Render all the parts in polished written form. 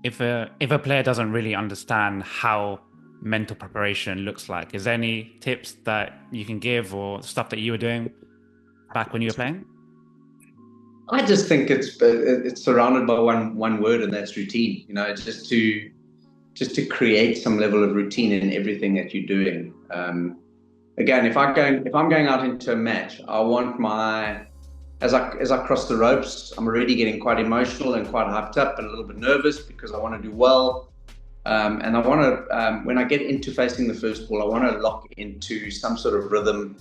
If a player doesn't really understand how mental preparation looks like, is there any tips that you can give or stuff that you were doing back when you were playing? I just think it's surrounded by one word, and that's routine. Just to create some level of routine in everything that you're doing. Again, if I'm going out into a match, I want my as I cross the ropes, I'm already getting quite emotional and quite hyped up and a little bit nervous because I want to do well. And I want to, when I get into facing the first ball, I want to lock into some sort of rhythm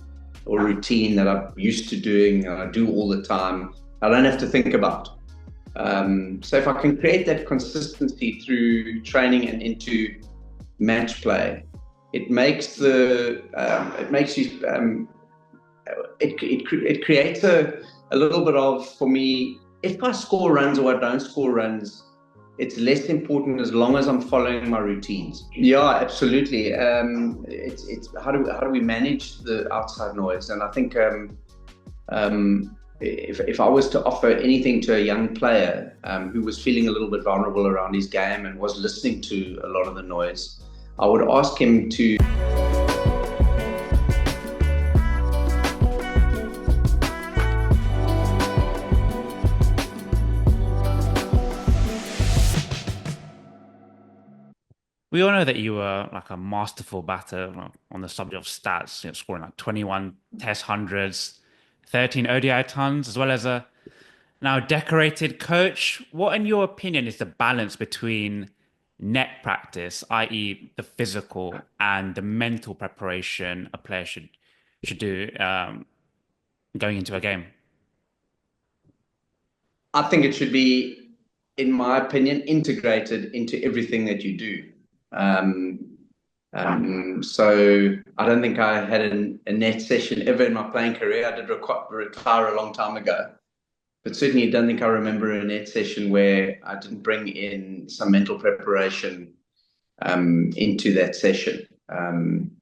or routine that I'm used to doing and I do all the time. I don't have to think about. So if I can create that consistency through training and into match play, it makes the it makes you it creates a little bit of, for me, if I score runs or I don't score runs, it's less important as long as I'm following my routines. Yeah, absolutely. It's how do we manage the outside noise? And I think if I was to offer anything to a young player who was feeling a little bit vulnerable around his game and was listening to a lot of the noise, I would ask him to. We all know that you were like a masterful batter on the subject of stats, scoring like 21 Test hundreds, 13 ODI tons, as well as a now decorated coach. What, in your opinion, is the balance between net practice, i.e., the physical, and the mental preparation a player should do going into a game? I think it should be, in my opinion, integrated into everything that you do. Um, so I don't think I had a net session ever in my playing career. I did retire a long time ago, but certainly don't think I remember a net session where I didn't bring in some mental preparation into that session. And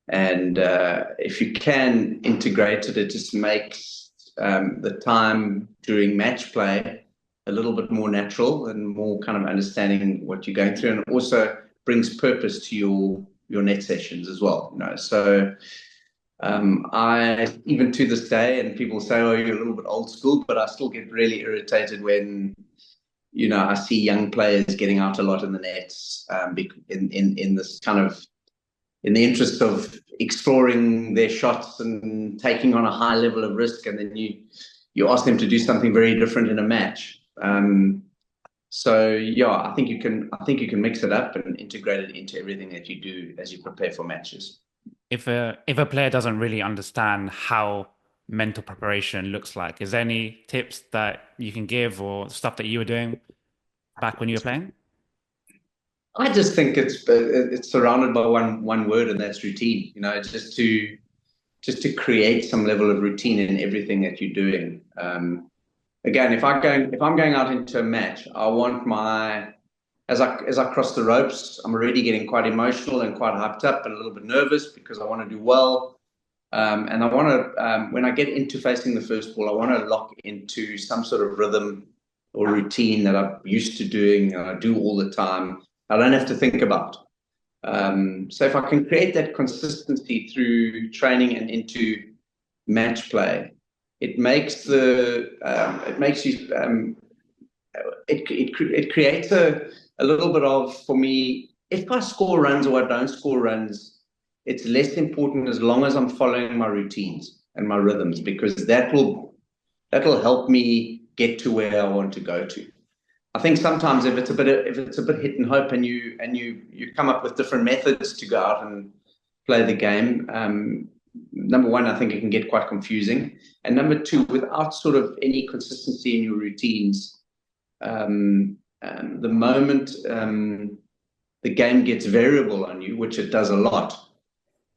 if you can integrate it, it just makes the time during match play a little bit more natural and more kind of understanding what you're going through, and it also brings purpose to your net sessions as well. So I, even to this day, and people say, "Oh, you're a little bit old school," but I still get really irritated when I see young players getting out a lot in the nets, in this kind of, in the interest of exploring their shots and taking on a high level of risk, and then you ask them to do something very different in a match. So yeah, I think you can mix it up and integrate it into everything that you do as you prepare for matches. If a player doesn't really understand how mental preparation looks like, is there any tips that you can give or stuff that you were doing back when you were playing? I just think it's surrounded by one word, and that's routine. Just to create some level of routine in everything that you're doing. Again, if I'm going out into a match, I want my as I cross the ropes, I'm already getting quite emotional and quite hyped up and a little bit nervous because I want to do well. And I want to, when I get into facing the first ball, I want to lock into some sort of rhythm or routine that I'm used to doing and I do all the time. I don't have to think about. So if I can create that consistency through training and into match play, it makes the it makes you it creates a little bit of, for me, if I score runs or I don't score runs, it's less important as long as I'm following my routines and my rhythms, because that'll help me get to where I want to go to. I think sometimes if it's a bit hit and hope, and you come up with different methods to go out and play the game. Number one, I think it can get quite confusing, and number two, without sort of any consistency in your routines, the moment the game gets variable on you, which it does a lot.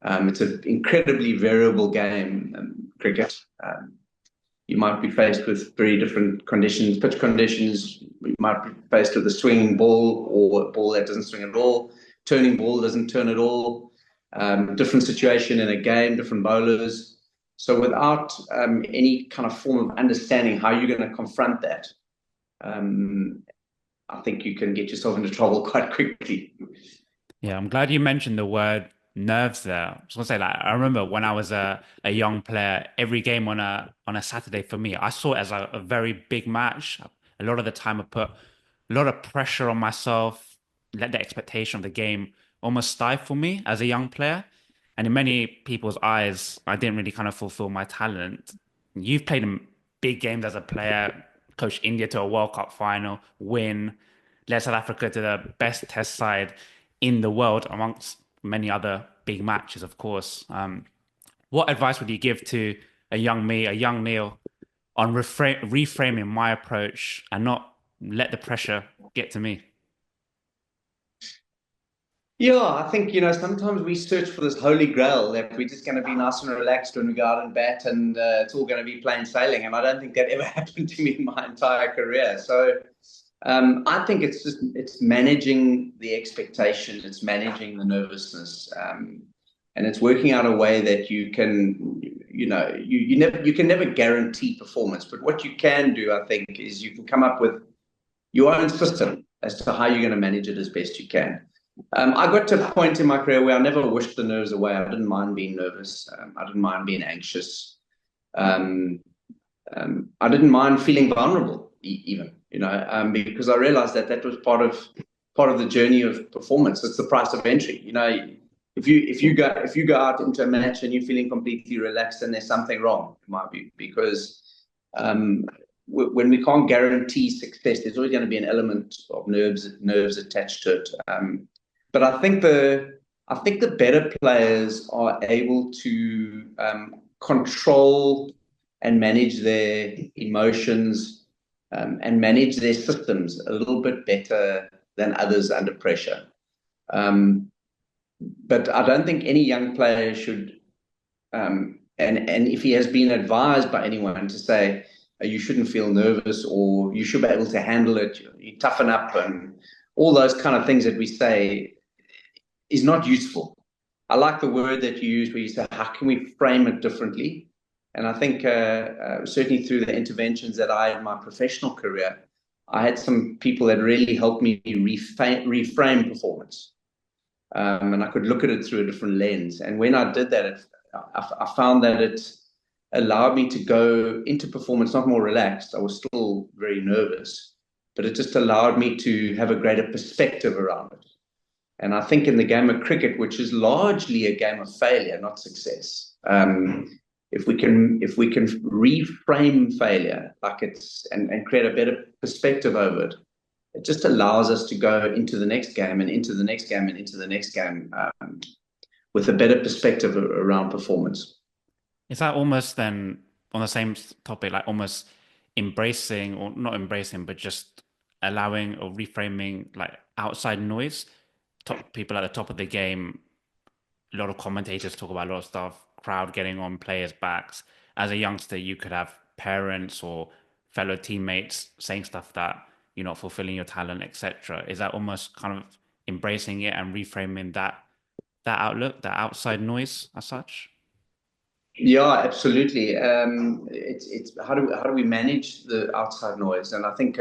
It's an incredibly variable game, cricket. You might be faced with very different conditions, pitch conditions. You might be faced with a swinging ball or a ball that doesn't swing at all, turning ball doesn't turn at all, different situation in a game, different bowlers. So without any kind of form of understanding how you're going to confront that, um, I think you can get yourself into trouble quite quickly. Yeah, I'm glad you mentioned the word nerves there. I was gonna say, like, I remember when I was a young player, every game on a Saturday for me, I saw it as a very big match. A lot of the time, I put a lot of pressure on myself, let the expectation of the game almost stifle me as a young player. And in many people's eyes, I didn't really kind of fulfill my talent. You've played in big games as a player, coached India to a World Cup final, win, led South Africa to the best test side in the world, amongst many other big matches, of course. What advice would you give to a young me, a young Neel, on reframing my approach and not let the pressure get to me? Yeah, I think, sometimes we search for this holy grail that we're just going to be nice and relaxed when we go out and bat and it's all going to be plain sailing. And I don't think that ever happened to me in my entire career. So I think it's managing the expectation, it's managing the nervousness, and it's working out a way that you can, you can never guarantee performance. But what you can do, I think, is you can come up with your own system as to how you're going to manage it as best you can. I got to a point in my career where I never wished the nerves away. I didn't mind being nervous. I didn't mind being anxious. Um, I didn't mind feeling vulnerable, even, because I realized that that was part of the journey of performance. It's the price of entry. If you go out into a match and you're feeling completely relaxed, then there's something wrong, in my view, because um, when we can't guarantee success, there's always going to be an element of nerves attached to it. But I think the better players are able to control and manage their emotions and manage their systems a little bit better than others under pressure. Um, but I don't think any young player should, and if he has been advised by anyone to say you shouldn't feel nervous or you should be able to handle it, you toughen up, and all those kind of things that we say is not useful. I like the word that you use where you say, how can we frame it differently? And I think certainly through the interventions that I had in my professional career, I had some people that really helped me reframe performance. And I could look at it through a different lens. And when I did that, I found that it allowed me to go into performance not more relaxed. I was still very nervous, but it just allowed me to have a greater perspective around it. And I think in the game of cricket, which is largely a game of failure, not success, if we can reframe failure like and create a better perspective over it, it just allows us to go into the next game and into the next game and into the next game with a better perspective around performance. Is that almost then on the same topic, like almost embracing or not embracing, but just allowing or reframing like outside noise? Top people at the top of the game, a lot of commentators talk about a lot of stuff, crowd getting on players' backs. As a youngster, you could have parents or fellow teammates saying stuff that you're not fulfilling your talent, etc. Is that almost kind of embracing it and reframing that outlook, that outside noise as such? Yeah, absolutely. It's how do we manage the outside noise? And I think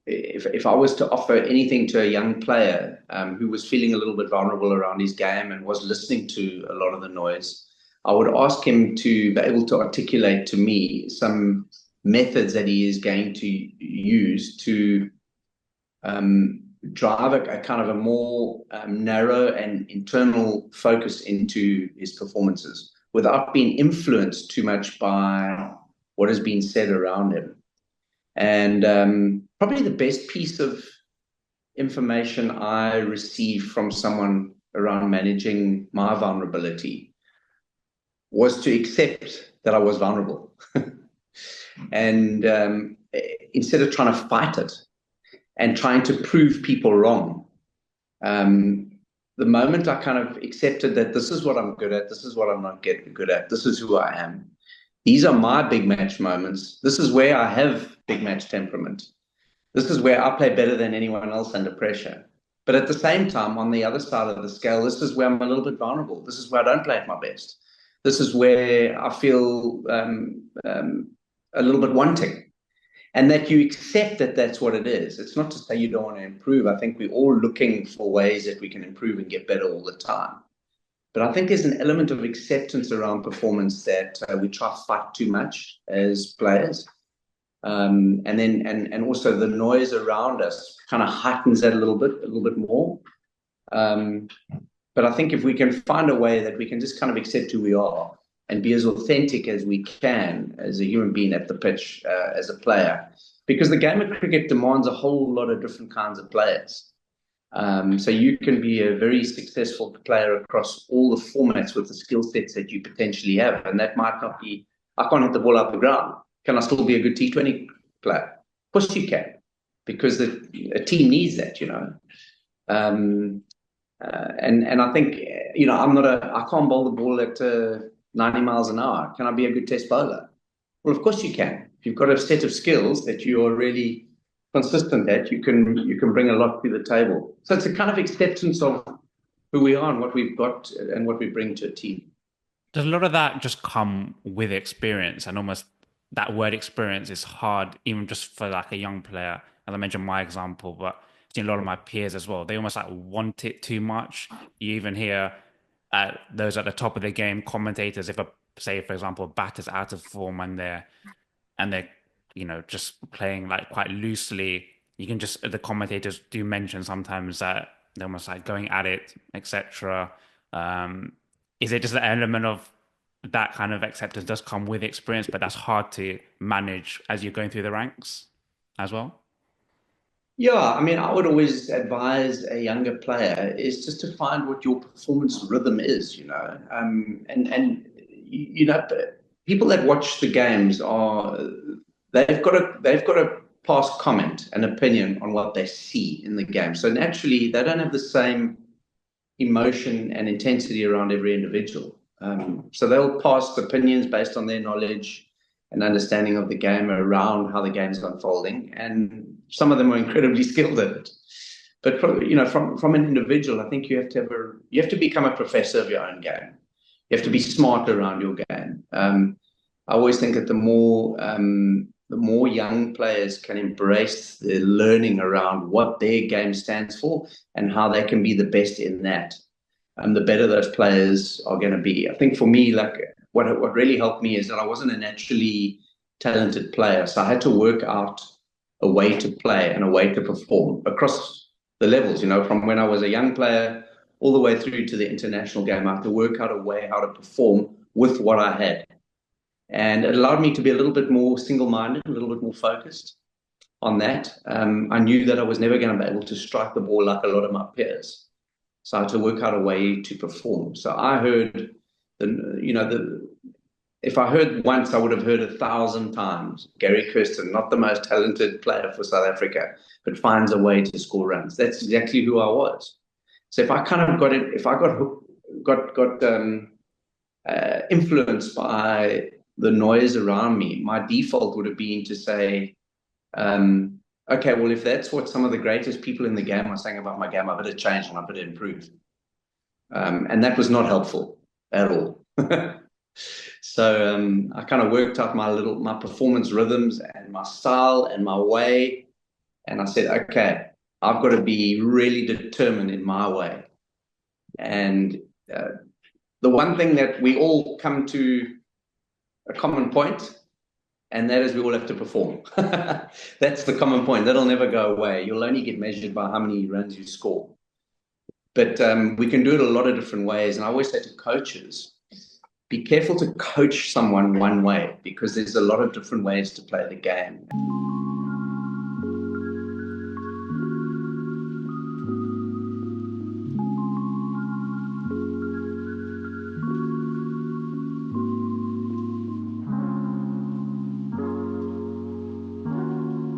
if I was to offer anything to a young player who was feeling a little bit vulnerable around his game and was listening to a lot of the noise, I would ask him to be able to articulate to me some methods that he is going to use to drive a kind of a more narrow and internal focus into his performances without being influenced too much by what has been said around him. And probably the best piece of information I received from someone around managing my vulnerability was to accept that I was vulnerable. And instead of trying to fight it and trying to prove people wrong, um, the moment I kind of accepted that this is what I'm good at, this is what I'm not good at, this is who I am, these are my big match moments. This is where I have big match temperament. This is where I play better than anyone else under pressure. But at the same time, on the other side of the scale, this is where I'm a little bit vulnerable. This is where I don't play at my best. This is where I feel a little bit wanting. and that you accept that that's what it is. It's not to say you don't want to improve. I think we're all looking for ways that we can improve and get better all the time. But I think there's an element of acceptance around performance that we try to fight too much as players. And also the noise around us kind of heightens that a little bit more. Um, but I think if we can find a way that we can just kind of accept who we are and be as authentic as we can as a human being at the pitch, as a player, because the game of cricket demands a whole lot of different kinds of players. So you can be a very successful player across all the formats with the skill sets that you potentially have. And that might not be, I can't hit the ball out the ground. Can I still be a good T20 player? Of course you can, because a team needs that, you know. And I think, you know, I can't bowl the ball at 90 miles an hour. Can I be a good test bowler? Well, of course you can. If you've got a set of skills that you are really consistent at, you can bring a lot to the table. So it's a kind of acceptance of who we are and what we've got and what we bring to a team. Does a lot of that just come with experience, and almost that word experience is hard, even just for like a young player? As I mentioned my example, but I've seen a lot of my peers as well. They almost like want it too much. You even hear those at the top of the game commentators, if a say for example a batter's out of form and they're just playing like quite loosely, you can just the commentators do mention sometimes that they're almost like going at it, etc. um is it just an element of that kind of acceptance does come with experience, but that's hard to manage as you're going through the ranks as well? Yeah, I mean, I would always advise a younger player is just to find what your performance rhythm is, you know. And you know, people that watch the games are they've got a pass comment, an opinion on what they see in the game. So naturally, they don't have the same emotion and intensity around every individual. So they'll pass opinions based on their knowledge and understanding of the game around how the game is unfolding. And some of them are incredibly skilled at it. But from an individual, I think you have to become a professor of your own game. You have to be smart around your game. I always think that the more young players can embrace the learning around what their game stands for and how they can be the best in that, the better those players are going to be. I think for me, like what really helped me is that I wasn't a naturally talented player, so I had to work out a way to play and a way to perform across the levels. You know, from when I was a young player all the way through to the international game, I had to work out a way how to perform with what I had. And it allowed me to be a little bit more single-minded, a little bit more focused on that. I knew that I was never going to be able to strike the ball like a lot of my peers. So I had to work out a way to perform. So I heard if I heard once, I would have heard 1,000 times. Gary Kirsten, not the most talented player for South Africa, but finds a way to score runs. That's exactly who I was. So if I kind of got it, if I got influenced by the noise around me, my default would have been to say, okay, well, if that's what some of the greatest people in the game are saying about my game, I better change and I better improve. And that was not helpful at all. So I kind of worked out my performance rhythms and my style and my way. And I said, okay, I've got to be really determined in my way. And the one thing that we all come to a common point, and that is we all have to perform. That's the common point. That'll never go away. You'll only get measured by how many runs you score. But we can do it a lot of different ways. And I always say to coaches, be careful to coach someone one way because there's a lot of different ways to play the game.